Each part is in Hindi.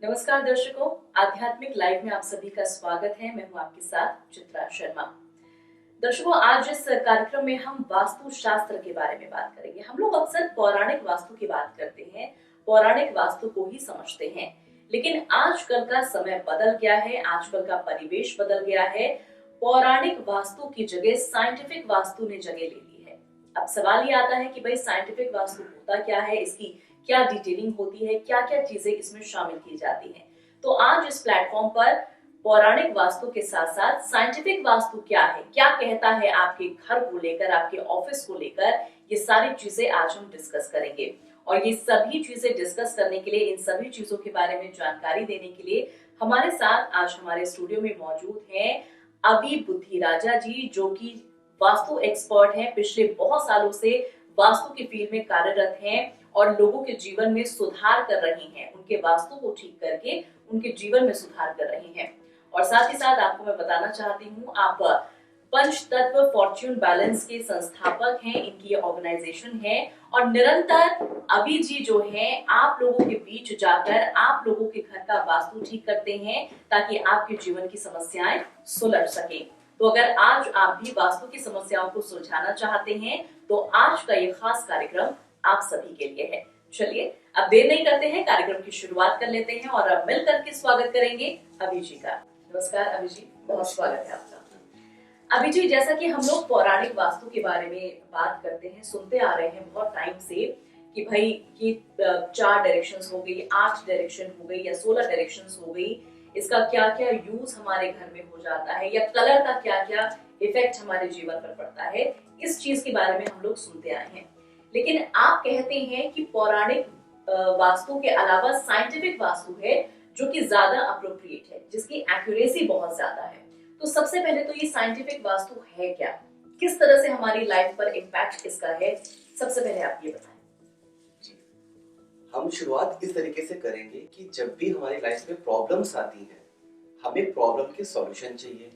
नमस्कार दर्शकों, आध्यात्मिक लाइव में आप सभी का स्वागत है। मैं हूं आपके साथ चित्रा शर्मा। दर्शकों, आज इस कार्यक्रम में हम वास्तु शास्त्र के बारे में बात करेंगे। हम लोग अक्सर पौराणिक वास्तु की बात करते हैं, पौराणिक वास्तु को ही समझते हैं, लेकिन आजकल का समय बदल गया है, आजकल का परिवेश बदल गया है। पौराणिक वास्तु की जगह साइंटिफिक वास्तु ने जगह ले ली है। अब सवाल ये आता है कि भाई साइंटिफिक वास्तु होता क्या है, इसकी क्या डिटेलिंग होती है, क्या क्या चीजें इसमें शामिल की जाती हैं। तो आज इस प्लेटफॉर्म पर पौराणिक वास्तु के साथ साथ साइंटिफिक वास्तु क्या है, क्या कहता है आपके घर को लेकर, आपके ऑफिस को लेकर, ये सारी चीजें आज हम डिस्कस करेंगे। और ये सभी चीजें डिस्कस करने के लिए, इन सभी चीजों के बारे में जानकारी देने के लिए हमारे साथ आज हमारे स्टूडियो में मौजूद हैं अभी बुद्धिराजा जी, जो कि वास्तु एक्सपर्ट हैं। पिछले बहुत सालों से वास्तु की फील्ड में कार्यरत हैं और लोगों के जीवन में सुधार कर रही हैं, उनके वास्तु को ठीक करके उनके जीवन में सुधार कर रही हैं। और साथ ही साथ आपको मैं बताना चाहती हूँ, आप पंचतत्व फॉर्च्यून बैलेंस के संस्थापक हैं, इनकी ऑर्गेनाइजेशन है। और निरंतर अभी जी जो है, आप लोगों के बीच जाकर आप लोगों के घर का वास्तु ठीक करते हैं ताकि आपके जीवन की समस्याएं सुलझ सके। तो अगर आज आप भी वास्तु की समस्याओं को सुलझाना चाहते हैं तो आज का ये खास कार्यक्रम आप सभी के लिए है। चलिए अब देर नहीं करते हैं, कार्यक्रम की शुरुआत कर लेते हैं और अब मिलकर के स्वागत करेंगे अभी जी का। नमस्कार अभी जी, बहुत स्वागत है आपका। अभी जी, जैसा कि हम लोग पौराणिक वास्तु के बारे में बात करते हैं, सुनते आ रहे हैं बहुत टाइम से कि भाई ये 4 डायरेक्शंस हो गई, 8 डायरेक्शन हो गई या 16 डायरेक्शंस हो गई, इसका क्या क्या यूज हमारे घर में हो जाता है, या कलर का क्या क्या इफेक्ट हमारे जीवन पर पड़ता है, इस चीज के बारे में हम लोग सुनते आए हैं। लेकिन आप कहते हैं कि पौराणिक वास्तु के अलावा साइंटिफिक वास्तु है जो कि ज्यादा अप्रोप्रिएट है, जिसकी एक्यूरेसी बहुत ज्यादा है। तो सबसे पहले तो ये साइंटिफिक वास्तु है क्या, किस तरह से हमारी लाइफ पर इम्पैक्ट इसका है, सबसे पहले आप ये बताएं। जी, हम शुरुआत इस तरीके से करेंगे कि जब भी हमारी लाइफ में प्रॉब्लम्स आती हैं, हमें प्रॉब्लम के सॉल्यूशन चाहिए।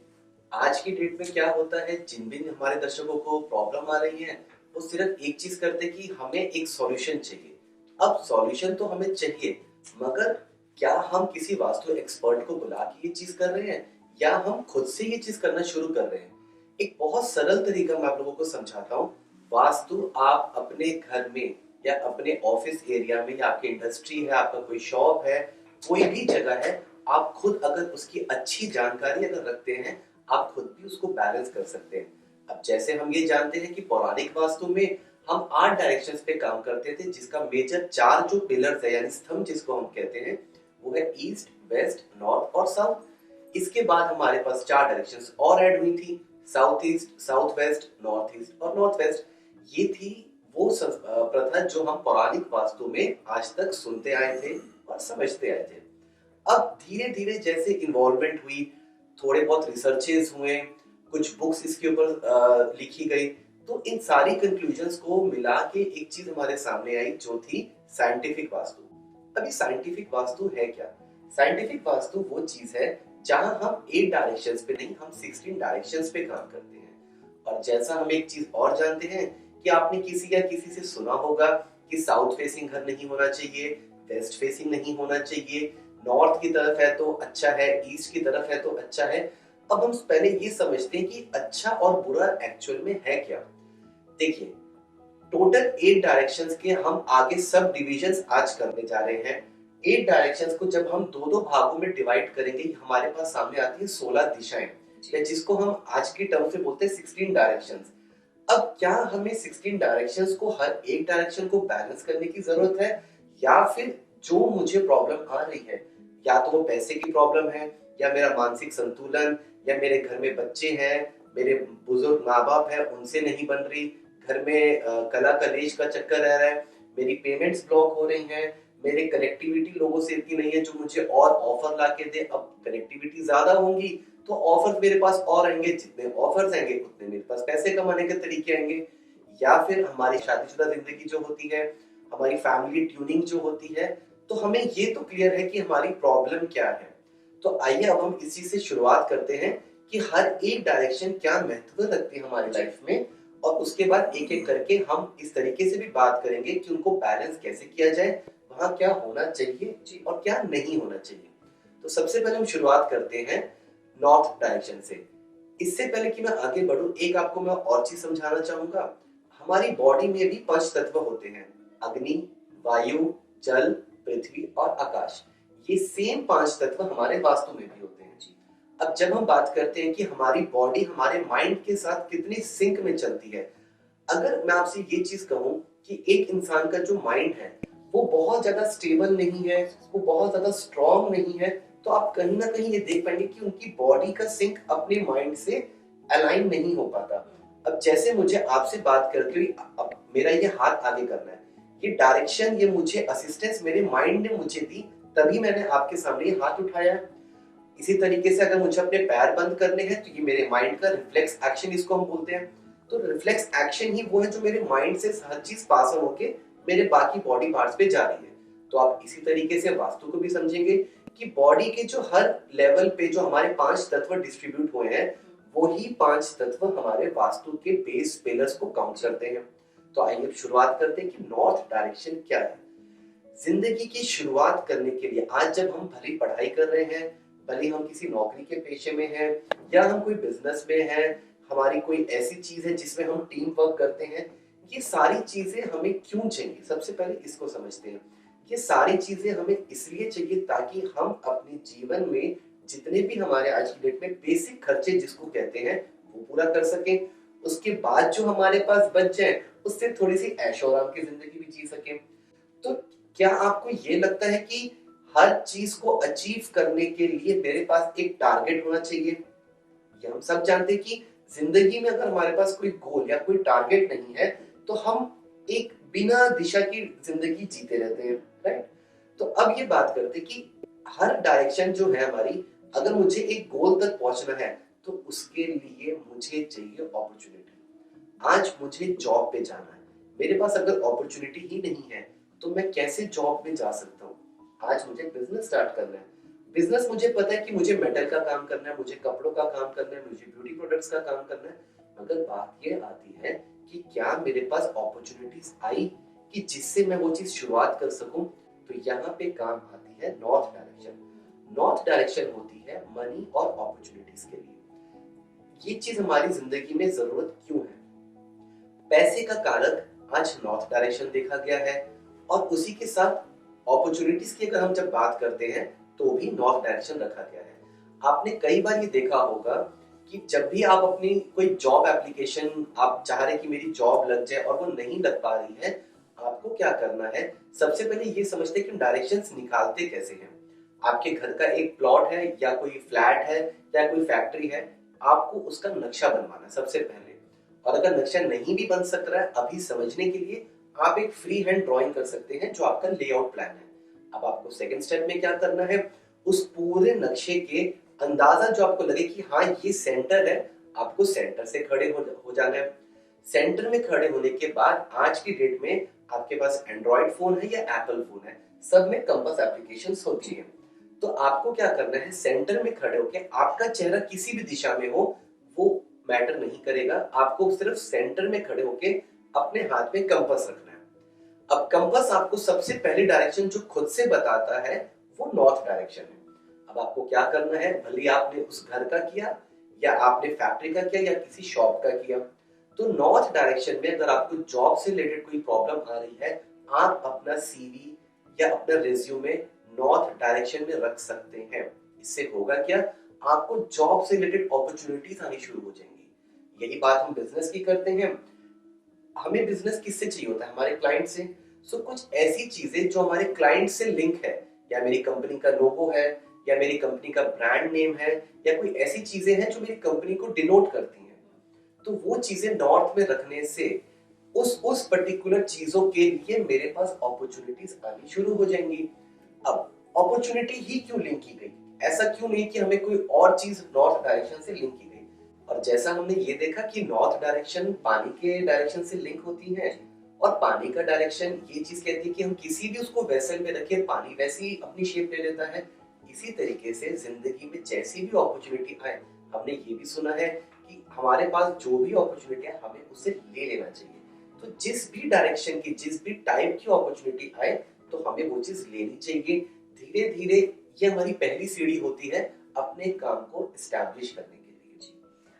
आज की डेट में क्या होता है, जिन भी हमारे दर्शकों को प्रॉब्लम आ रही है, वो सिर्फ एक चीज करते कि हमें एक सॉल्यूशन चाहिए। अब सॉल्यूशन तो हमें चाहिए, मगर क्या हम किसी वास्तु एक्सपर्ट को बुला के ये चीज कर रहे हैं या हम खुद से ये चीज करना शुरू कर रहे हैं? एक बहुत सरल तरीका मैं आप लोगों को समझाता हूँ। वास्तु आप अपने घर में या अपने ऑफिस एरिया में या आपकी इंडस्ट्री है, आपका कोई शॉप है, कोई भी जगह है, आप खुद अगर उसकी अच्छी जानकारी अगर रखते हैं, आप खुद भी उसको बैलेंस कर सकते हैं। अब जैसे हम ये जानते हैं कि पौराणिक वास्तु में हम 8 डायरेक्शंस पे काम करते थे, जिसका मेजर 4 जो पिलर्स है यानी स्तंभ जिसको हम कहते हैं, वो है ईस्ट, वेस्ट, नॉर्थ और साउथ। इसके बाद हमारे पास 4 डायरेक्शंस और ऐड हुई थी, south east, south west, north east और नॉर्थ वेस्ट। ये थी वो प्रथा जो हम पौराणिक वास्तु में आज तक सुनते आए थे और समझते आए थे। अब धीरे धीरे जैसे इन्वॉल्वमेंट हुई, थोड़े बहुत रिसर्चेस हुए, कुछ बुक्स इसके ऊपर लिखी गई, तो इन सारी कंक्लूजन्स को मिला के एक चीज हमारे सामने आई जो थी साइंटिफिक वास्तु। अभी साइंटिफिक वास्तु है क्या? साइंटिफिक वास्तु वो चीज है जहां हम 8 डायरेक्शंस पे नहीं, हम 16 डायरेक्शंस पे काम करते हैं। और जैसा हम एक चीज और जानते हैं कि आपने किसी या किसी से सुना होगा कि साउथ फेसिंग घर नहीं होना चाहिए, वेस्ट फेसिंग नहीं होना चाहिए, नॉर्थ की तरफ है तो अच्छा है, ईस्ट की तरफ है तो अच्छा है। अब हम पहले ये समझते हैं कि अच्छा और बुरा एक्चुअल में है क्या। देखिए, टोटल 8 डायरेक्शंस के हम आगे सब डिविजन्स आज करने जा रहे हैं। 8 डायरेक्शंस को जब हम 2-2 भागों में डिवाइड करेंगे, हमारे पास सामने आती है 16 दिशाएं, जिसको हम आज की टर्म से बोलते हैं 16 डायरेक्शंस। अब क्या हमें 16 डायरेक्शंस को हर एक डायरेक्शन को बैलेंस करने की जरूरत है, या फिर जो मुझे प्रॉब्लम आ रही है, या तो वो पैसे की प्रॉब्लम है, या मेरा मानसिक संतुलन, या मेरे घर में बच्चे हैं, मेरे बुजुर्ग माँ बाप है उनसे नहीं बन रही, घर में कला कलेश का चक्कर रह रहा है, मेरी पेमेंट्स ब्लॉक हो रही हैं, मेरी कनेक्टिविटी लोगों से इतनी नहीं है जो मुझे और ऑफर ला के दे। अब कनेक्टिविटी ज्यादा होंगी तो ऑफर मेरे पास और आएंगे, जितने ऑफर्स आएंगे उतने मेरे पास पैसे कमाने के तरीके आएंगे। या फिर हमारी शादीशुदा जिंदगी जो होती है, हमारी फैमिली ट्यूनिंग जो होती है, तो हमें ये तो क्लियर है कि हमारी प्रॉब्लम क्या है। तो आइए अब हम इसी से शुरुआत करते हैं कि हर एक डायरेक्शन क्या महत्व रखती है हमारी लाइफ में, और उसके बाद एक एक करके हम इस तरीके से भी बात करेंगे कि उनको बैलेंस कैसे किया जाए, वहां क्या होना चाहिए और क्या नहीं होना चाहिए। तो सबसे पहले हम शुरुआत करते हैं नॉर्थ डायरेक्शन से। इससे पहले कि मैं आगे बढ़ूं, एक आपको मैं और चीज समझाना चाहूंगा। हमारी बॉडी में भी 5 तत्व होते हैं, अग्नि, वायु, जल, पृथ्वी और आकाश। ये सेम 5 तत्व हमारे वास्तु में भी होते हैं जी। अब जब हम बात करते हैं कि हमारी बॉडी हमारे माइंड के साथ कितनी सिंक में चलती है, अगर मैं आपसे ये चीज कहूं कि एक इंसान का जो माइंड है वो बहुत ज्यादा स्टेबल नहीं है, वो बहुत ज्यादा स्ट्रांग नहीं है, तो आप कहीं ना कहीं ये देख पाएंगे कि उनकी बॉडी का सिंक अपने माइंड से अलाइन नहीं हो पाता। अब जैसे मुझे आपसे बात करके हुई, अब मेरा ये हाथ आगे करना है, ये डायरेक्शन, ये मुझे असिस्टेंस मेरे माइंड ने मुझे दी, तभी मैंने आपके सामने ये हाथ उठाया है। इसी तरीके से अगर मुझे अपने पैर बंद करने हैं तो ये मेरे माइंड का रिफ्लेक्स एक्शन, इसको हम बोलते हैं। तो रिफ्लेक्स एक्शन ही वो है जो मेरे माइंड से हर चीज पास ऑन होके मेरे बाकी बॉडी पार्ट्स पे जा रही है। तो आप इसी तरीके से वास्तु को भी समझेंगे कि बॉडी के जो हर लेवल पे जो हमारे 5 तत्व डिस्ट्रीब्यूट हुए हैं, वो ही 5 तत्व हमारे वास्तु के बेस पिलर्स को काउंट करते हैं। तो आइए शुरुआत करते हैं कि नॉर्थ डायरेक्शन क्या है। जिंदगी की शुरुआत करने के लिए आज जब हम भली पढ़ाई कर रहे हैं, भले हम किसी नौकरी के पेशे में हैं या हम कोई बिजनेस में हैं, हमारी कोई ऐसी चीज है जिसमें हम टीम वर्क करते हैं, ये सारी चीजें हमें क्यों चाहिए, सबसे पहले इसको समझते हैं। ये सारी चीजें हमें इसलिए चाहिए ताकि हम अपने जीवन में जितने भी हमारे आज की डेट में बेसिक खर्चे जिसको कहते हैं वो पूरा कर सकें। उसके बाद जो हमारे पास बच जाए उससे थोड़ी सी ऐशो आराम की जिंदगी भी जी सकें। तो क्या आपको ये लगता है कि हर चीज को अचीव करने के लिए मेरे पास एक टारगेट होना चाहिए? ये हम सब जानते हैं कि जिंदगी में अगर हमारे पास कोई गोल या कोई टारगेट नहीं है तो हम एक बिना दिशा की जिंदगी जीते रहते हैं, राइट? तो अब ये बात करते हैं कि हर डायरेक्शन जो है हमारी, अगर मुझे एक गोल तक पहुंचना है तो उसके लिए मुझे चाहिए अपॉर्चुनिटी। आज मुझे जॉब पे जाना है, मेरे पास अगर अपॉर्चुनिटी ही नहीं है तो मैं कैसे जॉब में जा सकता हूँ? आज मुझे बिजनेस स्टार्ट करना है, बिजनेस मुझे पता है कि मुझे मेटल का काम करना है, मुझे कपड़ों का काम करना है, मुझे ब्यूटी प्रोडक्ट्स का काम करना है, मगर बात ये आती है कि क्या मेरे पास अपॉर्चुनिटीज आई कि जिससे मैं वो चीज शुरुआत कर सकूं? तो यहाँ पे काम आती है नॉर्थ डायरेक्शन। नॉर्थ डायरेक्शन होती है मनी और अपॉर्चुनिटीज के लिए। ये चीज हमारी जिंदगी में जरूरत क्यों है? पैसे का कारक आज नॉर्थ डायरेक्शन देखा गया है, और उसी के साथ अपॉर्चुनिटीज की अगर हम जब बात करते हैं तो भी नॉर्थ डायरेक्शन रखा गया है। आपने कई बार ये देखा होगा कि जब भी आप अपनी कोई जॉब एप्लीकेशन, आप चाह रहे कि मेरी जॉब लग जाए और वो नहीं लग पा रही है, आपको क्या करना है? सबसे पहले ये समझते हैं कि डायरेक्शंस निकालते कैसे हैं। आपके घर का एक प्लॉट है या कोई फ्लैट है या कोई फैक्ट्री है, आपको उसका नक्शा बनवाना सबसे पहले। और अगर नक्शा नहीं भी बन सक रहा है अभी समझने के लिए, आप एक फ्री हैंड ड्राइंग कर सकते हैं जो आपका लेआउट प्लान है। अब आपको सेकंड स्टेप में क्या करना है? उस पूरे नक्शे के अंदाजा जो आपको लगे कि हाँ ये सेंटर है, आपको सेंटर से खड़े हो जाना है। सेंटर में खड़े होने के बाद आज की डेट में आपके पास एंड्रॉइड फोन है या एप्पल फोन है, सब में कंपास एप्लीकेशंस होती है। तो आपको क्या करना है? सेंटर में खड़े होकर आपका चेहरा किसी भी दिशा में हो वो मैटर नहीं करेगा, आपको सिर्फ सेंटर में खड़े होके अपने हाथ में कंपास रखना है। अब कंपास आपको सबसे पहली डायरेक्शन जो खुद से बताता है वो नॉर्थ डायरेक्शन है। अब आपको क्या करना है? भले आपने उस घर का किया या आपने फैक्ट्री का किया या किसी शॉप का किया, तो नॉर्थ डायरेक्शन में अगर आपको जॉब से रिलेटेड कोई प्रॉब्लम आ रही है, आप अपना सीवी या अपना रिज्यूमे नॉर्थ डायरेक्शन में रख सकते हैं। इससे होगा क्या? आपको जॉब से रिलेटेड अपॉर्चुनिटीज आनी शुरू हो जाएंगी। यही बात हम बिजनेस की करते हैं। हमें बिजनेस किससे चाहिए होता है? हमारे क्लाइंट से। सो कुछ ऐसी चीजें जो हमारे क्लाइंट से लिंक है, या मेरी कंपनी का लोगो है या मेरी कंपनी का ब्रांड नेम है या कोई ऐसी चीजें हैं जो मेरी कंपनी को डिनोट करती हैं, तो वो चीजें नॉर्थ में रखने से उस पर्टिकुलर चीजों के लिए मेरे पास अपॉर्चुनिटीज आनी शुरू हो जाएंगी। अब अपॉर्चुनिटी ही क्यों लिंक की गई? ऐसा क्यों नहीं कि हमें कोई और चीज नॉर्थ डायरेक्शन से लिंक की गई? और जैसा हमने ये देखा कि नॉर्थ डायरेक्शन पानी के डायरेक्शन से लिंक होती है, और पानी का डायरेक्शन ये चीज कहती है कि हम किसी भी उसको वेसल में रखें, पानी वैसे ही अपनी शेप ले लेता है। इसी तरीके से जिंदगी में जैसी भी अपॉर्चुनिटी आए, हमने ये भी सुना है कि हमारे पास जो भी अपॉर्चुनिटी है हमें उसे ले लेना चाहिए। तो जिस भी डायरेक्शन की, जिस भी टाइप की अपॉर्चुनिटी आए, तो हमें वो चीज लेनी चाहिए। धीरे धीरे ये हमारी पहली सीढ़ी होती है अपने काम को इस्टेब्लिश करने के लिए। जी।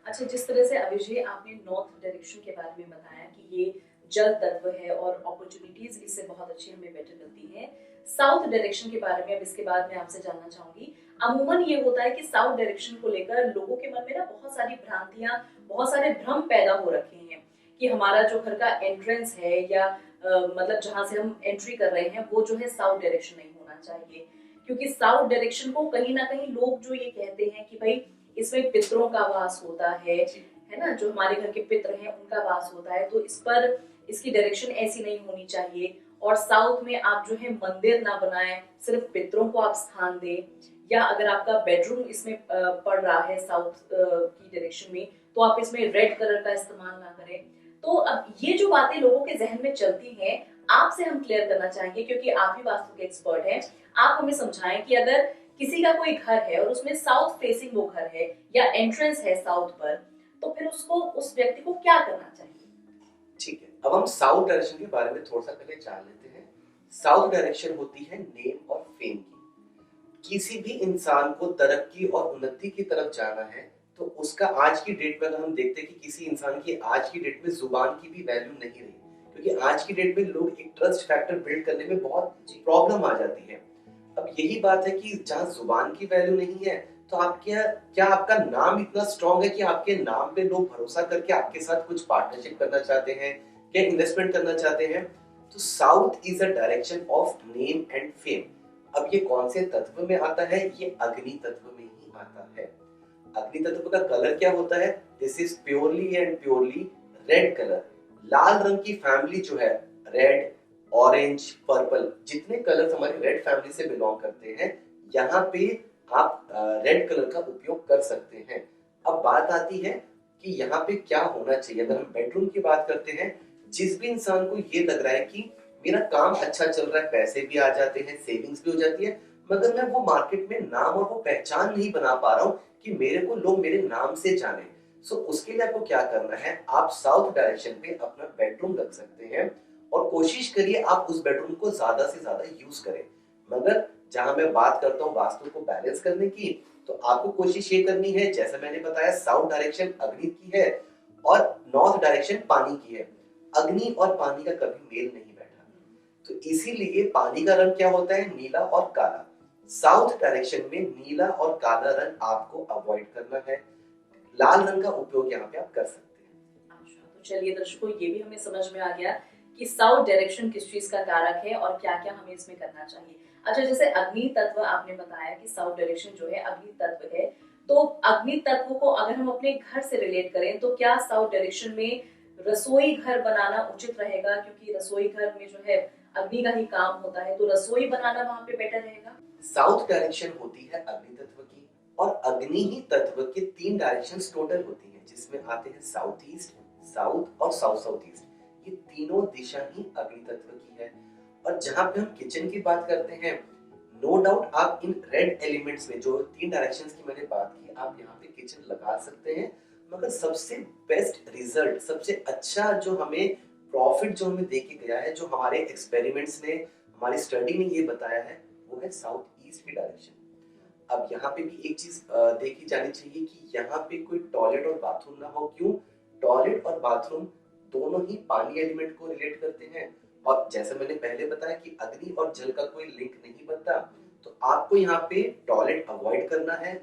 अच्छा, जिस तरह से अभिजय आपने नॉर्थ डायरेक्शन के बारे में बताया कि ये जल तत्व है और अपॉर्चुनिटीज इससे बहुत अच्छी हमें बेटर मिलती है, साउथ डायरेक्शन के बारे में अब इसके बाद मैं आपसे जानना चाहूंगी। अमूमन ये होता है कि साउथ डायरेक्शन को लेकर लोगों के मन में ना बहुत सारी भ्रांतियां, बहुत सारे भ्रम पैदा हो रखे हैं कि हमारा जो घर का एंट्रेंस है या मतलब जहां से हम एंट्री कर रहे हैं वो जो है साउथ डायरेक्शन नहीं होना चाहिए, क्योंकि साउथ डायरेक्शन को कहीं ना कहीं लोग जो ये कहते हैं कि भाई इसमें पितरों का वास होता है ना, जो हमारे घर के पितर हैं उनका वास होता है, तो इस पर इसकी डायरेक्शन ऐसी नहीं होनी चाहिए। और साउथ में आप जो है मंदिर ना बनाएं, सिर्फ पितरों को आप स्थान दें, या अगर आपका बेडरूम इसमें पड़ रहा है साउथ की डायरेक्शन में तो आप इसमें रेड कलर का इस्तेमाल ना करें। तो अब ये जो बातें लोगों के जहन में चलती हैं, आपसे हम क्लियर करना चाहेंगे क्योंकि आप ही वास्तु के एक्सपर्ट हैं। आप हमें समझाएं कि अगर किसी का कोई घर है और उसमें साउथ फेसिंग वो घर है या एंट्रेंस है साउथ पर, तो फिर उसको, उस व्यक्ति को क्या करना चाहिए? ठीक है, अब हम साउथ डायरेक्शन के बारे में थोड़ा सा पहले जान लेते हैं। साउथ डायरेक्शन होती है नेम और फेम की। किसी भी इंसान को तरक्की और उन्नति की तरफ जाना है तो उसका आज की डेट में अगर हम देखते हैं कि किसी इंसान की आज की डेट में जुबान की भी वैल्यू नहीं रही, क्योंकि आज की डेट में लोग एक ट्रस्ट फैक्टर बिल्ड करने में बहुत प्रॉब्लम आ जाती है। अब यही बात है कि जहाँ जुबान की वैल्यू नहीं है तो आप क्या आपका नाम इतना स्ट्रांग है कि आपके नाम पे लोग भरोसा करके आपके साथ कुछ पार्टनरशिप करना चाहते हैं, क्या इन्वेस्टमेंट करना चाहते हैं? तो south is a direction of name and fame. अब ये कौन से तत्व में आता है? ये अग्नि तत्व में ही आता है। अग्नि तत्व का कलर क्या होता है? This is purely and purely red colour. लाल रंग की फैमिली जो है, रेड, ऑरेंज, पर्पल, जितने कलर्स हमारी रेड फैमिली से बिलोंग करते हैं, यहाँ पे आप रेड कलर का उपयोग कर सकते हैं। अब बात आती है कि यहाँ पे क्या होना चाहिए। अगर हम बेडरूम की बात करते हैं, जिस भी इंसान को ये लग रहा है कि मेरा काम अच्छा चल रहा है, पैसे भी आ जाते हैं, सेविंग्स भी हो जाती है, मगर मैं वो मार्केट में नाम और वो पहचान नहीं बना पा रहा हूँ कि मेरे को लोग मेरे नाम से जाने। सो उसके लिए आपको क्या करना है, आप साउथ डायरेक्शन पे अपना बेडरूम रख सकते हैं और कोशिश करिए आप उस बेडरूम को ज्यादा से ज्यादा यूज करें। मगर जहां मैं बात करता हूँ वास्तु को बैलेंस करने की, तो आपको कोशिश ये करनी है, जैसा मैंने बताया, साउथ डायरेक्शन अग्नि की है और नॉर्थ डायरेक्शन पानी की है। अग्नि और पानी का कभी मेल नहीं बैठा, तो इसीलिए पानी का रंग क्या होता है? नीला और काला। साउथ डायरेक्शन में नीला और काला रंग आपको अवॉइड करना है। लाल रंग का उपयोग यहाँ पे आप कर सकते हैं। अच्छा, तो चलिए दर्शकों, ये भी हमें समझ में आ गया कि साउथ डायरेक्शन किस चीज का कारक है और क्या क्या हमें इसमें करना चाहिए। अच्छा, जैसे अग्नि तत्व आपने बताया कि साउथ डायरेक्शन जो है अग्नि तत्व है, तो अग्नि तत्व को अगर हम अपने घर से रिलेट करें तो क्या साउथ डायरेक्शन में रसोई घर बनाना उचित रहेगा? क्योंकि रसोई घर में जो है अग्नि का ही काम होता है, तो रसोई बनाना वहां पे बेटर रहेगा। साउथ डायरेक्शन होती है अग्नि तत्व की, और अग्नि ही तत्व के 3 डायरेक्शंस टोटल होती हैं, जिसमें आते हैं साउथ ईस्ट, साउथ और साउथ साउथ ईस्ट। ये तीनों दिशा ही अग्नि तत्व की है। और जहां पे हम किचन की बात करते हैं, नो डाउट आप इन रेड एलिमेंट्स में जो 3 डायरेक्शंस की मैंने बात की, आप यहाँ पे किचन लगा सकते हैं। मगर सबसे बेस्ट रिजल्ट, सबसे अच्छा जो हमें प्रॉफिट जो हमें देके गया है, जो हमारे एक्सपेरिमेंट्स ने, हमारी स्टडी ने ये बताया है, वो है साउथ ईस्ट की डायरेक्शन। अब यहाँ पे भी एक चीज देखी जानी चाहिए कि यहाँ पे कोई टॉयलेट और बाथरूम ना हो। क्यों? टॉयलेट और बाथरूम दोनों ही पानी एलिमेंट को रिलेट करते हैं, और जैसे मैंने पहले बताया कि अग्नि और जल का कोई लिंक नहीं बनता, तो आपको यहाँ पे टॉयलेट अवॉइड करना है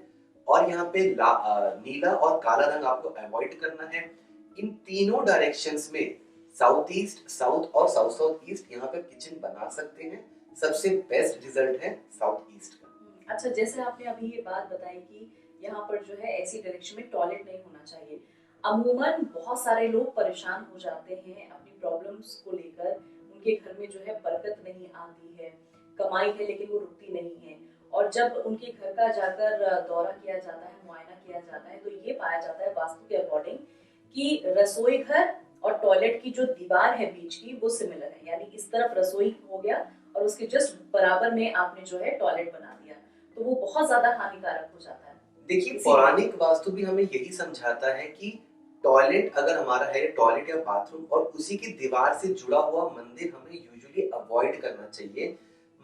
और यहाँ पे नीला और काला रंग आपको अवॉइड करना है। इन तीनों डायरेक्शंस में साउथ ईस्ट, साउथ और साउथ साउथ ईस्ट यहाँ पे किचन बना सकते हैं। सबसे बेस्ट रिजल्ट है साउथ ईस्ट का। अच्छा, जैसे आपने अभी ये बात बताई कि यहाँ पर जो है ऐसी डायरेक्शन में टॉयलेट नहीं होना चाहिए। अमूमन बहुत सारे लोग परेशान हो जाते हैं अपनी प्रॉब्लम्स को लेकर, उनके घर में जो है बरकत नहीं आती है, कमाई है लेकिन वो रुकती नहीं है, और जब उनके घर का जाकर दौरा किया जाता है, मुआयना किया जाता है, तो ये पाया जाता है वास्तु के अकॉर्डिंग कि रसोई घर और टॉयलेट की जो दीवार है बीच की, वो सिमिलर है, यानी इस तरफ रसोई हो गया और उसके जस्ट बराबर में आपने जो है टॉयलेट बना दिया, तो वो बहुत ज्यादा हानिकारक हो जाता है। देखिए, पौराणिक वास्तु भी हमें यही समझाता है कि टॉयलेट अगर हमारा है, टॉयलेट या बाथरूम और उसी की दीवार से जुड़ा हुआ मंदिर हमें यूजुअली अवॉइड करना चाहिए।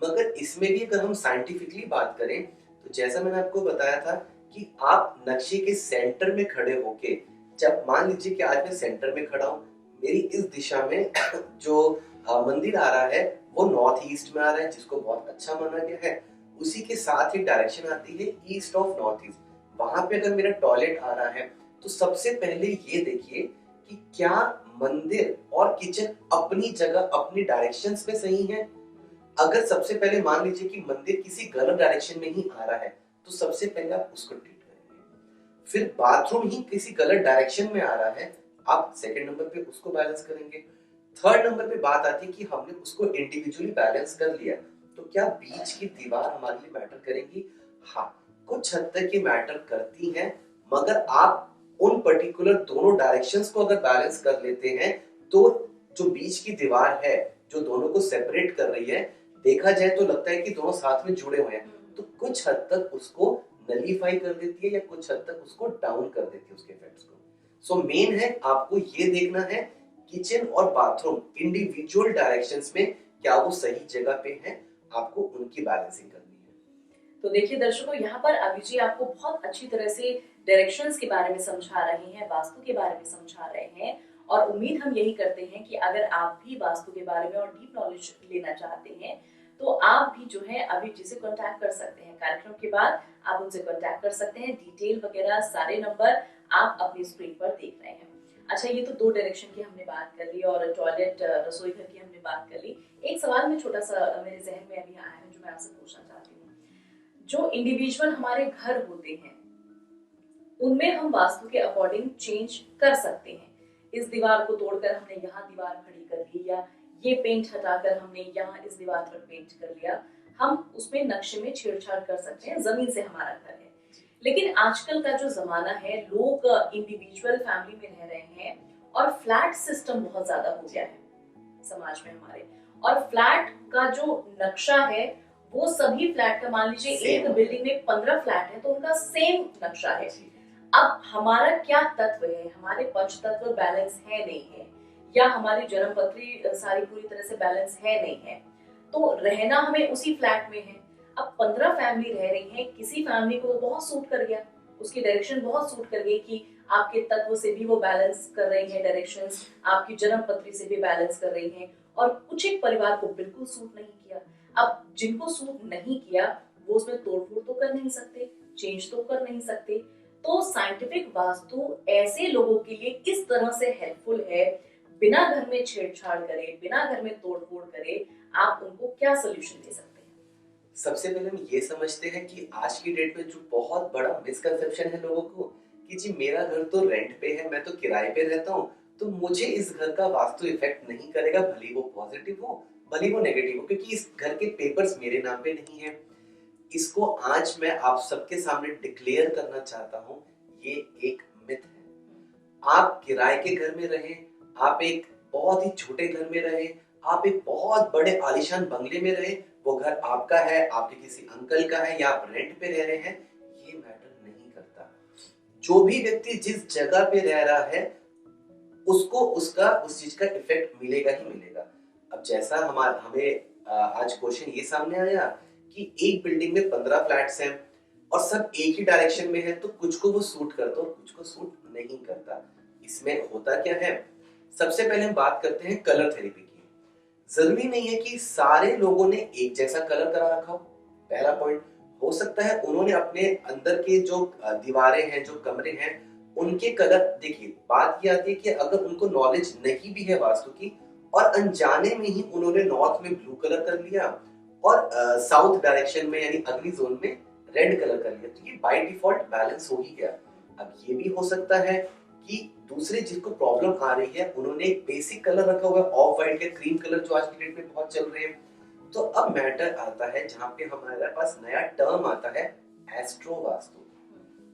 मगर इसमें भी अगर हम साइंटिफिकली बात करें तो जैसा मैंने आपको बताया था कि आप नक्शे के सेंटर में खड़े होके, जब मान लीजिए कि आज मैं सेंटर में खड़ा हूँ, मेरी इस दिशा में जो मंदिर आ रहा है वो नॉर्थ ईस्ट में आ रहा है, जिसको बहुत अच्छा माना गया है। उसी के साथ ही डायरेक्शन आती है ईस्ट ऑफ नॉर्थ ईस्ट। वहां पे अगर मेरा टॉयलेट आ रहा है तो सबसे पहले ये देखिए कि क्या मंदिर और किचन अपनी जगह अपनी डायरेक्शंस में सही है। अगर सबसे पहले मान लीजिए कि मंदिर किसी गलत डायरेक्शन में ही आ रहा है तो सबसे पहले आप उसको ट्रीट करेंगे। फिर बाथरूम ही किसी गलत डायरेक्शन में आ रहा है, आप सेकंड नंबर पे उसको बैलेंस करेंगे। थर्ड नंबर पे बात आती है कि हमने उसको इंडिविजुअली बैलेंस कर लिया तो क्या बीच की दीवार हमारे लिए मैटर करेंगी? हाँ, कुछ हद तक ये मैटर करती हैं, मगर आप उन पर्टिकुलर दोनों डायरेक्शंस को अगर बैलेंस कर लेते हैं तो जो बीच की दीवार है जो दोनों को सेपरेट कर रही है, देखा जाए तो लगता है कि दोनों साथ में जुड़े हुए हैं, तो कुछ हद तक उसको नलीफाई कर देती है या कुछ हद तक उसको डाउन कर देती है उसके इफेक्ट्स को। सो मेन है आपको ये देखना है किचन और बाथरूम इंडिविजुअल डायरेक्शंस में क्या वो सही जगह पे हैं, आपको उनकी बैलेंसिंग करनी है। तो देखिए दर्शकों, यहाँ पर अभी जी आपको बहुत अच्छी तरह से डायरेक्शंस के बारे में समझा रहे हैं, वास्तु के बारे में समझा रहे हैं, और उम्मीद हम यही करते हैं कि अगर आप भी वास्तु के बारे में और डीप नॉलेज लेना चाहते हैं तो आप भी जो है अभी जिसे कांटेक्ट कर सकते हैं। कार्यक्रम के बाद आप उनसे कांटेक्ट कर सकते हैं। डिटेल वगैरह सारे नंबर आप अपनी स्क्रीन पर देख रहे हैं। अच्छा, ये तो दो डायरेक्शन की हमने बात कर ली और टॉयलेट रसोई घर की हमने बात कर ली। एक सवाल में छोटा सा मेरे जहन में अभी आया है जो मैं आपसे पूछना चाहती हूँ। जो इंडिविजुअल हमारे घर होते हैं उनमें हम वास्तु के अकॉर्डिंग चेंज कर सकते हैं। इस दीवार को तोड़कर हमने यहाँ दीवार खड़ी कर ली, या ये पेंट हटाकर हमने यहाँ इस दीवार पर पेंट कर लिया, हम उसमें नक्शे में छेड़छाड़ कर सकते हैं। जमीन से हमारा घर है, लेकिन आजकल का जो जमाना है, लोग इंडिविजुअल फैमिली में रह रहे हैं और फ्लैट सिस्टम बहुत ज्यादा हो गया है समाज में हमारे। और फ्लैट का जो नक्शा है वो सभी फ्लैट का, मान लीजिए एक बिल्डिंग में 15 फ्लैट है तो उनका सेम नक्शा है। अब हमारा क्या तत्व है, हमारे पंच तत्व बैलेंस है नहीं है, या हमारी जन्म पत्री सारी पूरी तरह से बैलेंस है नहीं है, तो रहना हमें उसी फ्लैट में है। अब 15 फैमिली रह रही हैं, किसी फैमिली को वो बहुत सूट कर गया, उसकी डायरेक्शन बहुत सूट कर गई कि आपके तत्व से भी वो बैलेंस कर रही है डायरेक्शंस, आपकी जन्म पत्री से भी बैलेंस कर रही हैं, और कुछ एक परिवार को बिल्कुल सूट नहीं किया। अब जिनको सूट नहीं किया वो उसमें तोड़फोड़ तो कर नहीं सकते, चेंज तो कर नहीं सकते। तो साइंटिफिक वास्तु ऐसे लोगों के लिए किस तरह से हेल्पफुल है, बिना घर में छेड़छाड़ करे, बिना घर में तोड़फोड़ करे, आप उनको क्या सोल्यूशन दे सकते हैं? सबसे पहले हम ये समझते हैं कि आज की डेट में जो बहुत बड़ा मिसकंसेप्शन है लोगों को कि जी मेरा घर तो रेंट पे है, मैं तो किराए पे रहता हूँ, तो मुझे इस घर का वास्तु इफेक्ट नहीं करेगा, भले वो पॉजिटिव हो भले वो नेगेटिव हो, क्योंकि इस घर के पेपर्स मेरे नाम पे नहीं है। इसको आज मैं आप सबके सामने डिक्लेयर करना चाहता हूँ, ये एक मिथ है। आप किराए के घर में रहें, आप एक बहुत ही छोटे घर में रहें, आप एक बहुत बड़े आलीशान बंगले में रहें, वो घर आपका है, आपके किसी अंकल का है, या आप रेंट पे रह रहे हैं, ये मैटर नहीं करता। जो भी व्यक्ति जिस जगह पे रह रहा है उसको उसका उस चीज का इफेक्ट मिलेगा ही मिलेगा। अब जैसा हमें आज क्वेश्चन ये सामने आया कि एक बिल्डिंग में 15 फ्लैट्स हैं और सब एक ही डायरेक्शन में है, तो कुछ को वो सूट करता और कुछ को सूट नहीं करता। इसमें होता क्या है, सबसे पहले हम बात करते हैं कलर थेरेपी की। जरूरी नहीं है कि सारे लोगों ने एक जैसा कलर करा रखा हो। पहला पॉइंट, हो सकता है उन्होंने अपने अंदर के जो दीवारें हैं, जो कमरे हैं, उनके कलर, देखिए बात ये आती है कि अगर उनको नॉलेज नहीं भी है वास्तु की और अनजाने में ही उन्होंने नॉर्थ में ब्लू कलर कर लिया और साउथ डायरेक्शन में यानी अगली जोन में रेड कलर कर लिया, तो ये बाय डिफॉल्ट बैलेंस हो ही गया। अब ये भी हो सकता है कि दूसरे जिसको प्रॉब्लम आ रही है उन्होंने एक बेसिक कलर रखा हुआ है, ऑफ वाइट या क्रीम कलर जो आज की डेट में बहुत चल रहे हैं। तो अब मैटर आता है जहां पे हमारे पास नया टर्म आता है एस्ट्रो वास्तु,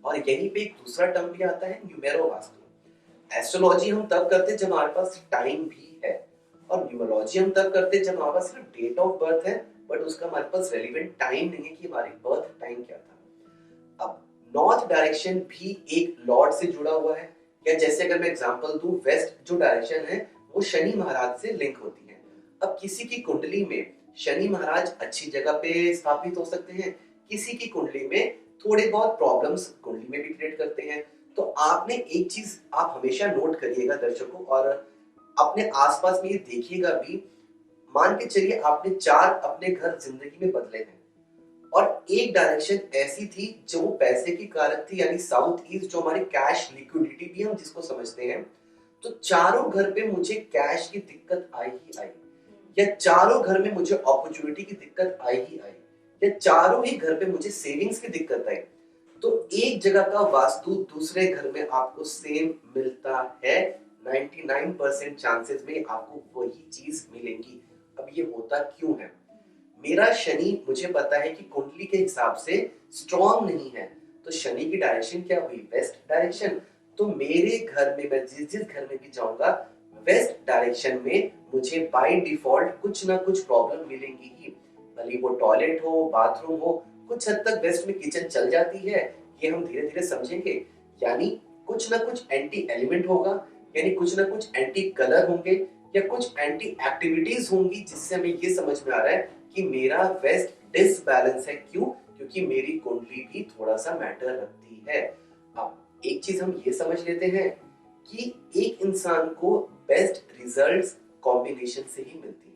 और यहीं पे एक दूसरा टर्म भी आता है न्यूमेरो वास्तु। एस्ट्रोलॉजी हम तब करते हैं जब हमारे पास टाइम भी है, और न्यूमरोलॉजी हम तब करते हैं जब हमारे पास सिर्फ डेट ऑफ बर्थ है बट उसका हमारे पास रेलिवेंट टाइम नहीं है कि हमारी बर्थ टाइम क्या था। अब नॉर्थ डायरेक्शन भी एक लॉर्ड से जुड़ा हुआ है, या जैसे अगर मैं एग्जांपल दूं, वेस्ट जो डायरेक्शन है वो शनि महाराज से लिंक होती है। अब किसी की कुंडली में शनि महाराज अच्छी जगह पे स्थापित हो सकते हैं, किसी की कुंडली में थोड़े बहुत प्रॉब्लम्स कुंडली में भी क्रिएट करते हैं। तो आपने एक चीज आप हमेशा नोट करिएगा दर्शकों, और अपने आसपास में ये देखिएगा भी। मान के चलिए आपने 4 अपने घर जिंदगी में बदले हैं और एक डायरेक्शन ऐसी थी जो पैसे की कारक थी, यानी साउथ ईस्ट, जो हमारी कैश लिक्विडिटी भी हम जिसको समझते हैं। तो चारों घर पे मुझे कैश की दिक्कत आई ही आई, या चारों घर में मुझे अपॉर्चुनिटी की दिक्कत आई ही आई, या चारों ही घर पे मुझे सेविंग्स की दिक्कत आई। तो एक जगह का वास्तु दूसरे घर में आपको सेम मिलता है, 99% चांसेस में आपको वही चीज मिलेंगी। अब ये होता क्यों है? मेरा शनि मुझे पता है कि कुंडली के हिसाब से स्ट्रॉन्ग नहीं है, तो शनि की डायरेक्शन क्या हुई? West direction. तो मेरे घर में मैं जिस जिस घर में भी जाऊंगा, वेस्ट डायरेक्शन में मुझे बाय डिफॉल्ट कुछ ना कुछ प्रॉब्लम मिलेंगी ही। भले वो टॉयलेट हो, बाथरूम हो, कुछ हद तक वेस्ट में किचन चल जाती है, ये हम धीरे धीरे समझेंगे। यानी कुछ ना कुछ एंटी एलिमेंट होगा, यानी कुछ ना कुछ एंटी कलर होंगे, या कुछ एंटी एक्टिविटीज होंगी, जिससे हमें ये समझ में आ रहा है कि मेरा वेस्ट डिसबैलेंस है। क्यों? क्योंकि मेरी कुंडली भी थोड़ा सा मैटर रखती है। अब एक चीज हम ये समझ लेते हैं कि एक इंसान को बेस्ट रिजल्ट्स कॉम्बिनेशन से ही मिलती है।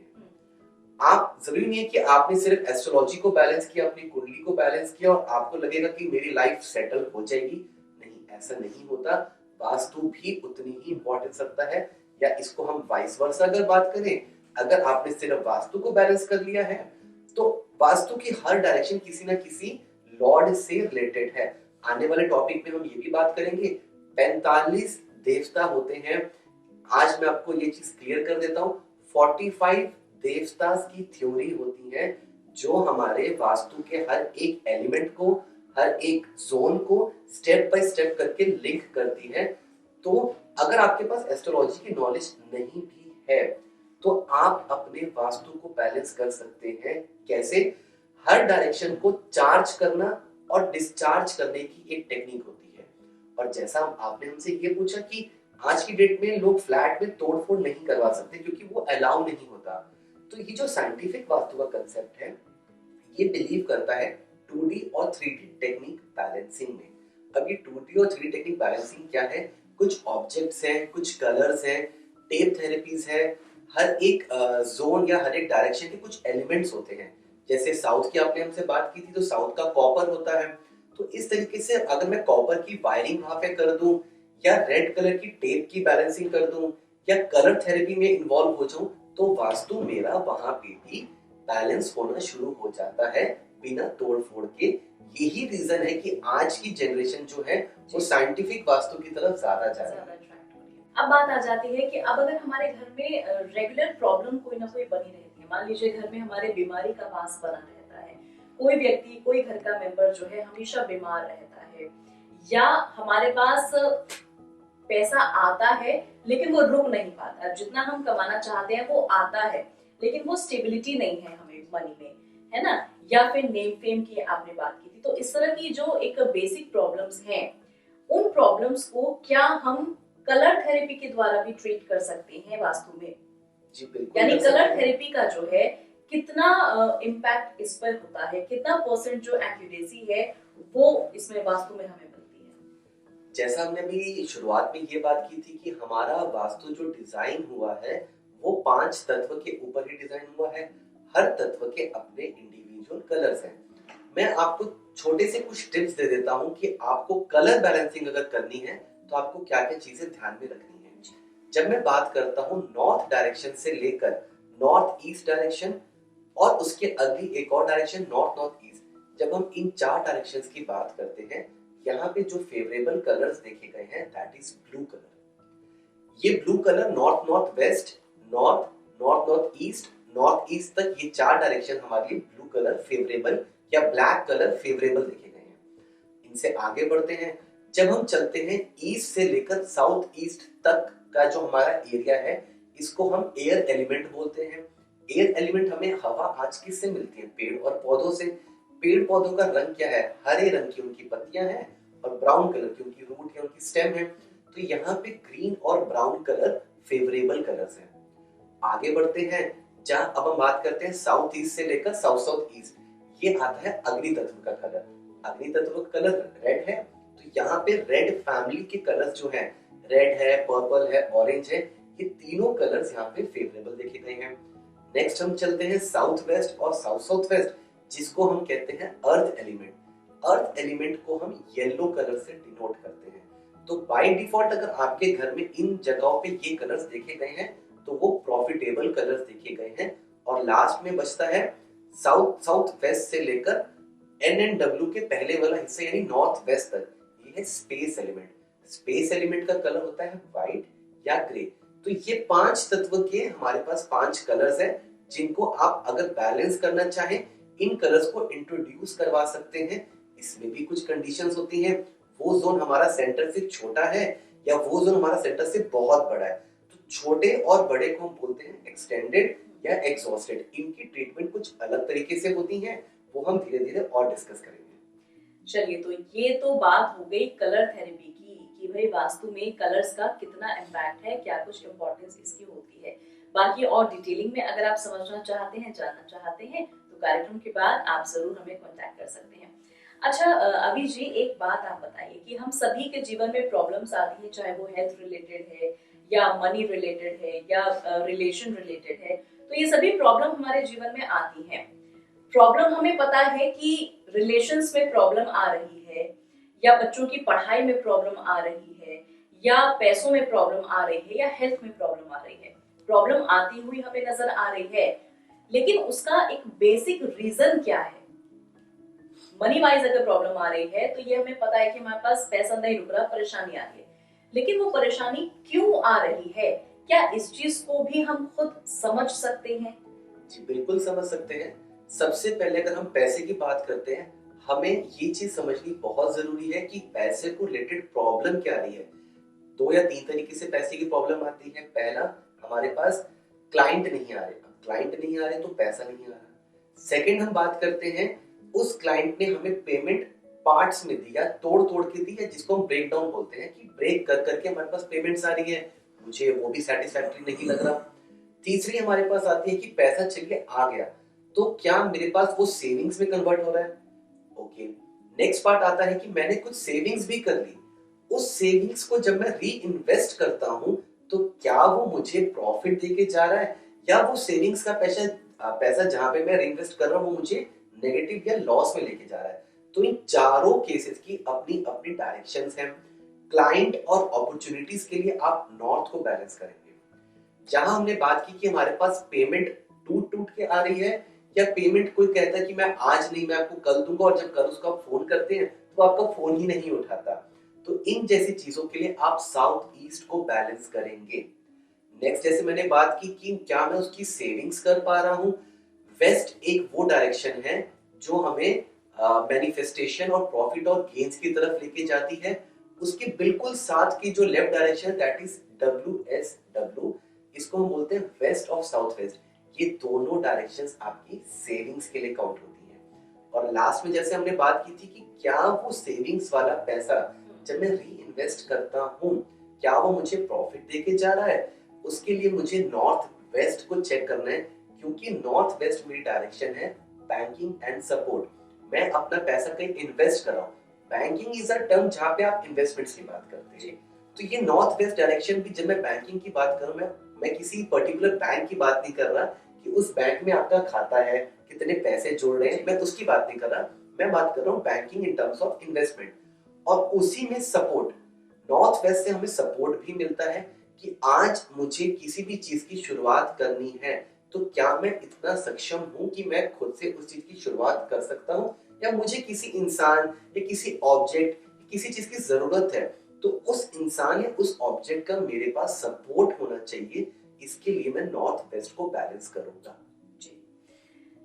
आप जरूरी नहीं है कि आपने सिर्फ एस्ट्रोलॉजी को बैलेंस किया, अपनी कुंडली को बैलेंस किया और आपको लगेगा कि मेरी लाइफ सेटल हो जाएगी। नहीं, ऐसा नहीं होता। वास्तु भी उतनी ही इंपॉर्टेंस रखता है, या इसको हम वाइस वर्सा अगर बात करें, अगर आपने सिर्फ वास्तु को बैलेंस कर लिया है, तो वास्तु की हर डायरेक्शन किसी ना किसी लॉर्ड से रिलेटेड है। आने वाले टॉपिक में हम ये भी बात करेंगे। 45 देवता होते हैं। आज मैं आपको ये चीज क्लियर कर देता हूँ। 45 देवतास की थ्योरी होती है, जो हमारे वास्तु के हर एक एलिमेंट को, हर एक जोन को स्टेप बाय स्टेप करके लिंक करती है। तो अगर आपके पास एस्ट्रोलॉजी की नॉलेज नहीं भी है, तो आप अपने वास्तु को बैलेंस कर सकते हैं। कैसे? हर डायरेक्शन को चार्ज करना और डिस्चार्ज करने की एक टेक्निक होती है। और जैसा आपने हमसे ये पूछा कि आज की डेट में लोग फ्लैट में तोड़फोड़ नहीं करवा सकते क्योंकि वो अलाउ नहीं होता, तो ये जो साइंटिफिक वास्तु का कंसेप्ट है, ये बिलीव करता है 2D और 3D टेक्निक बैलेंसिंग में। अब ये 2D और 3D टेक्निक बैलेंसिंग क्या है? कुछ ऑब्जेक्ट्स हैं, कुछ कलर्स हैं, टेप थेरेपीज है, हर एक जोन या हर एक डायरेक्शन के कुछ एलिमेंट्स होते हैं। जैसे साउथ की आपने हमसे बात की थी, तो साउथ का कॉपर होता है। तो इस तरीके से अगर मैं कॉपर की वायरिंग वहां पे कर दूं, या रेड कलर की टेप की बैलेंसिंग कर दूं, या कलर थेरेपी में इन्वॉल्व हो जाऊं, तो वास्तु मेरा वहां पे भी बैलेंस होना शुरू हो जाता है बिना तोड़-फोड़ के। यही रीजन है कि आज की जनरेशन जो है वो साइंटिफिक वास्तु की तरफ ज्यादा जा रही है। अब बात आ जाती है कि अब अगर हमारे घर में रेगुलर प्रॉब्लम कोई ना कोई बनी रहती है, मान लीजिए घर में हमारे बीमारी का वास बना रहता है, कोई व्यक्ति, कोई घर का मेंबर जो है हमेशा बीमार रहता है, या हमारे पास पैसा आता है लेकिन वो रुक नहीं पाता, जितना हम कमाना चाहते हैं वो आता है लेकिन वो स्टेबिलिटी नहीं है हमें मनी में, है ना? या फिर नेम फेम की आपने बात की थी। तो इस तरह की जो एक बेसिक प्रॉब्लम्स हैं, उन प्रॉब्लम्स को क्या हम कलर थेरेपी के द्वारा भी ट्रीट कर सकते हैं वास्तु में? जी बिल्कुल। यानी कलर थेरेपी का जो है कितना इम्पैक्ट इस पर होता है, कितना परसेंट जो एक्यूरेसी है वो इसमें वास्तु में हमें मिलती है? जैसा हमने अभी शुरुआत में ये बात की थी कि हमारा वास्तु जो डिजाइन हुआ है वो 5 तत्व के ऊपर ही डिजाइन हुआ है। हर तत्व के अपने इंडिविजुअल कलर्स हैं। मैं आपको छोटे से कुछ टिप्स दे देता हूँ कि आपको कलर बैलेंसिंग अगर करनी है तो आपको क्या क्या चीजें ध्यान में रखनी है। जब मैं बात करता हूँ नॉर्थ डायरेक्शन से लेकर नॉर्थ ईस्ट डायरेक्शन, और उसके अगली एक और डायरेक्शन नॉर्थ नॉर्थ ईस्ट, जब हम इन 4 डायरेक्शंस की बात करते हैं, यहाँ पे जो फेवरेबल कलर्स देखे गए हैं दैट इज ब्लू कलर। ये blue colour north north west, north north north east, north east तक, ये 4 डायरेक्शन हमारे लिए ब्लू कलर फेवरेबल या ब्लैक कलर फेवरेबल देखे गए हैं। इनसे आगे बढ़ते हैं, जब हम चलते हैं ईस्ट से लेकर साउथ ईस्ट तक का जो हमारा एरिया है, इसको हम एयर एलिमेंट बोलते हैं। एयर एलिमेंट हमें हवा आज किससे मिलती है? पेड़ और पौधों से। पेड़ पौधों का रंग क्या है? हरे रंग की उनकी पत्तियां हैं और ब्राउन कलर की उनकी रूट है, उनकी स्टेम है। तो यहाँ पे ग्रीन और ब्राउन कलर फेवरेबल कलर्स हैं। आगे बढ़ते हैं, जहाँ अब हम बात करते हैं साउथ ईस्ट से लेकर साउथ साउथ ईस्ट, ये आता है अग्नि तत्व का कलर। अग्नि तत्व का कलर रेड है, तो यहाँ पे रेड फैमिली के कलर्स जो हैं, रेड है, पर्पल है, ऑरेंज है, ये तीनों कलर्स यहाँ पे फेवरेबल देखे गए हैं। नेक्स्ट हम चलते हैं साउथ वेस्ट और साउथ साउथ वेस्ट, जिसको हम कहते हैं अर्थ एलिमेंट। अर्थ एलिमेंट को हम येलो कलर से डिनोट करते हैं। तो बाय डिफॉल्ट अगर आपके घर में इन जगहों पे ये कलर्स देखे गए हैं तो वो प्रॉफिटेबल कलर्स देखे गए हैं। और लास्ट में बचता है साउथ साउथ वेस्ट से लेकर एन एंड डब्ल्यू के पहले वाला हिस्सा यानी नॉर्थ वेस्ट तक, ये है स्पेस एलिमेंट। स्पेस एलिमेंट का कलर होता है व्हाइट या ग्रे। तो ये 5 तत्व के हमारे पास 5 कलर्स हैं, जिनको आप अगर बैलेंस करना चाहें इन कलर्स को इंट्रोड्यूस करवा सकते हैं। इसमें भी कुछ कंडीशंस होती हैं, वो जोन हमारा सेंटर से छोटा है या वो जोन हमारा सेंटर से बहुत बड़ा है। तो छोटे और बड़े को हम बोलते हैं एक्सटेंडेड या एग्जॉस्टेड। इनकी ट्रीटमेंट कुछ अलग तरीके से होती है, वो हम धीरे धीरे और डिस्कस करेंगे। चलिए, तो ये तो बात हो गई कलर थेरेपी की कि भाई वास्तु में कलर्स का कितना इम्पैक्ट है, क्या कुछ इम्पोर्टेंस इसकी होती है। बाकी और डिटेलिंग में अगर आप समझना चाहते हैं, जानना चाहते हैं, तो कार्यक्रम के बाद आप जरूर हमें कांटेक्ट कर सकते हैं। अच्छा अभी जी, एक बात आप बताइए कि हम सभी के जीवन में प्रॉब्लम्स आती है, चाहे वो हेल्थ रिलेटेड है या मनी रिलेटेड है या रिलेशन रिलेटेड है, तो ये सभी प्रॉब्लम हमारे जीवन में आती हैं। प्रॉब्लम हमें पता है कि रिलेशंस में प्रॉब्लम आ रही है, या बच्चों की पढ़ाई में प्रॉब्लम आ रही है, या पैसों में प्रॉब्लम आ रही है, या हेल्थ में प्रॉब्लम आ रही है। प्रॉब्लम आती हुई हमें नजर आ रही है, लेकिन उसका एक बेसिक रीजन क्या है। मनी वाइज अगर प्रॉब्लम आ रही है तो ये हमें पता है कि हमारे पास पैसा नहीं रुक रहा, परेशानी आ रही है, लेकिन वो परेशानी क्यों आ रही है, क्या इस चीज को भी हम खुद समझ सकते हैं? जी बिल्कुल समझ सकते हैं। सबसे पहले अगर हम पैसे की बात करते हैं, हमें ये चीज समझनी बहुत जरूरी है कि पैसे को रिलेटेड प्रॉब्लम क्या आ रही है। 2 या 3 तरीके से पैसे की प्रॉब्लम आती है। पहला, हमारे पास क्लाइंट नहीं आ रहे। क्लाइंट नहीं आ रहे तो पैसा नहीं आ रहा। सेकंड, हम बात करते हैं उस क्लाइंट ने हमें पेमेंट पार्ट्स में दिया, तोड़ तोड़ के दी है, जिसको हम ब्रेक डाउन बोलते हैं कि ब्रेक कर करके हमारे पास पेमेंट्स आ रही है, मुझे वो भी सेटिस्फैक्टरी नहीं लग रहा। तीसरी हमारे पास आती है कि पैसा चलिए आ गया, तो क्या मेरे पास वो सेविंग्स में कन्वर्ट हो रहा है। ओके, नेक्स्ट पार्ट आता है कि मैंने कुछ सेविंग्स भी कर ली, उस सेविंग्स को जब मैं री इन्वेस्ट करता हूं तो क्या वो मुझे प्रॉफिट देके जा रहा है, या वो सेविंग्स का पैसा जहां पे मैं री इन्वेस्ट कर रहा हूं वो मुझे नेगेटिव या लॉस में लेके जा रहा है। तो इन चारों केसेस की अपनी अपनी डायरेक्शंस हैं। क्लाइंट और अपॉर्चुनिटीज के लिए आप नॉर्थ को बैलेंस करेंगे। जहां हमने बात की कि हमारे पास पेमेंट टूट टूट के आ रही है, या पेमेंट कोई कहता है कि मैं आज नहीं, मैं आपको कल दूंगा, और जब कल उसको आप फोन करते हैं तो आपका फोन ही नहीं उठाता। तो इन जैसी चीजों के लिए आप साउथ ईस्ट को बैलेंस करेंगे। नेक्स्ट, जैसे मैंने बात की कि क्या मैं उसकी सेविंग्स कर पा रहा हूं। वेस्ट एक वो डायरेक्शन है जो हमें मैनिफेस्टेशन और प्रॉफिट और गेन्स की तरफ लेके जाती है। उसके बिल्कुल साथ की जो left direction, that is WSW, इसको हम बोलते हैं वेस्ट ऑफ साउथ वेस्ट। ये दोनों डायरेक्शंस आपकी सेविंग्स के लिए काउंट होती हैं। और लास्ट में जैसे हमने बात की थी कि क्या वो सेविंग्स वाला पैसा जब मैं री इन्वेस्ट करता हूँ क्या वो मुझे प्रॉफिट देके जा रहा है, उसके लिए मुझे नॉर्थ वेस्ट को चेक करना है, क्योंकि नॉर्थ वेस्ट मेरी डायरेक्शन है बैंकिंग एंड सपोर्ट। मैं अपना पैसा कहीं इन्वेस्ट कर रहा हूँ। बैंकिंग इज अ टर्म जहाँ पे आप इन्वेस्टमेंट्स की बात करते हैं। तो ये नॉर्थ वेस्ट डायरेक्शन भी, जब मैं बैंकिंग की बात करूँ, मैं किसी पर्टिकुलर बैंक की बात नहीं कर रहा कि उस बैंक में आपका खाता है, कितने पैसे जोड़ रहे हैं, मैं तो उसकी बात नहीं कर रहा। मैं बात कर रहा हूँ banking in terms of investment. और उसी में सपोर्ट, नॉर्थ वेस्ट से हमें सपोर्ट भी मिलता है कि आज मुझे किसी भी चीज की शुरुआत करनी है तो क्या मैं इतना सक्षम हूं कि मैं खुद से उस चीज की शुरुआत कर सकता हूं, या मुझे किसी इंसान या किसी ऑब्जेक्ट, किसी चीज की जरूरत है, तो उस इंसान या उस ऑब्जेक्ट का मेरे पास सपोर्ट होना चाहिए। इसके लिए मैं नॉर्थ वेस्ट को बैलेंस करूंगा।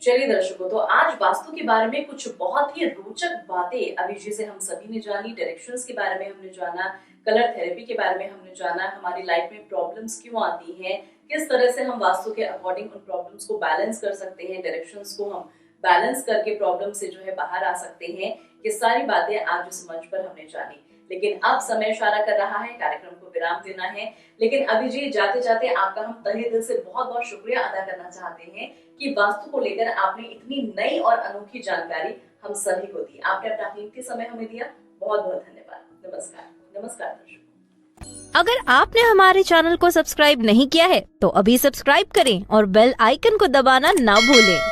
चलिए दर्शकों, तो आज वास्तु के बारे में कुछ बहुत ही रोचक बातें अभी जैसे हम सभी ने जानी। डायरेक्शंस के बारे में हमने जाना, कलर थेरेपी के बारे में हमने जाना, हमारी लाइफ में प्रॉब्लम्स क्यों आती हैं, किस तरह से हम वास्तु के अकॉर्डिंग उन प्रॉब्लम्स को बैलेंस कर सकते हैं, डायरेक्शंस को हम बैलेंस करके प्रॉब्लम से जो है बाहर आ सकते हैं। ये सारी बातें आज इस मंच पर हमने जानी। लेकिन अब समय इशारा कर रहा है, कार्यक्रम को विराम देना है। लेकिन अभी जी जाते जाते आपका हम तहे दिल से बहुत बहुत शुक्रिया अदा करना चाहते हैं कि वास्तु को लेकर आपने इतनी नई और अनोखी जानकारी हम सभी को दी। आपने अपना कीमती समय हमें दिया, बहुत बहुत धन्यवाद। नमस्कार। नमस्कार दर्शकों। अगर आपने हमारे चैनल को सब्सक्राइब नहीं किया है तो अभी सब्सक्राइब करें और बेल आइकन को दबाना ना भूलें।